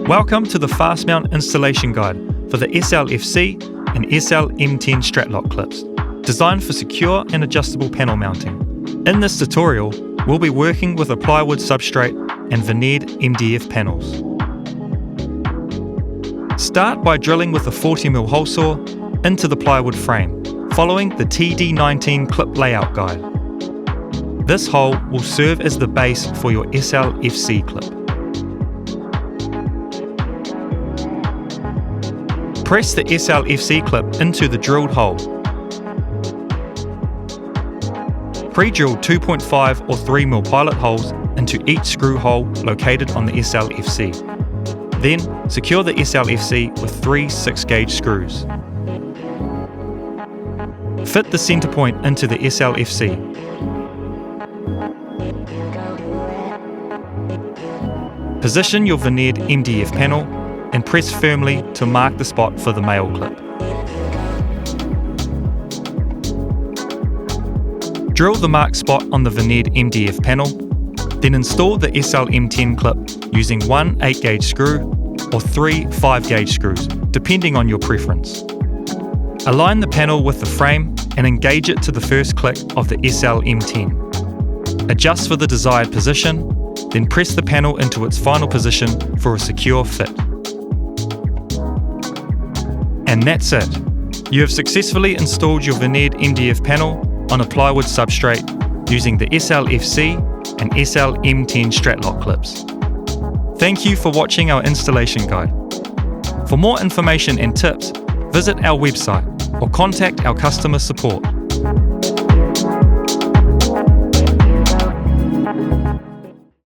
Welcome to the Fastmount installation guide for the SL-FC and SL-M10 Stratlock clips, designed for secure and adjustable panel mounting. In this tutorial, we'll be working with a plywood substrate and veneered MDF panels. Start by drilling with a 40mm hole saw into the plywood frame, following the TD19 clip layout guide. This hole will serve as the base for your SL-FC clip. Press the SL-FC clip into the drilled hole. Pre-drill 2.5 or 3mm pilot holes into each screw hole located on the SL-FC. Then secure the SL-FC with 3 6-gauge screws. Fit the centre point into the SL-FC. Position your veneered MDF panel and press firmly to mark the spot for the male clip. Drill the marked spot on the veneered MDF panel, then install the SL-M10 clip using 1 8-gauge screw or 3 5-gauge screws, depending on your preference. Align the panel with the frame and engage it to the first click of the SL-M10. Adjust for the desired position, then press the panel into its final position for a secure fit. And that's it. You have successfully installed your veneered MDF panel on a plywood substrate using the SL-FC and SL-M10 Stratlock clips. Thank you for watching our installation guide. For more information and tips, visit our website or contact our customer support.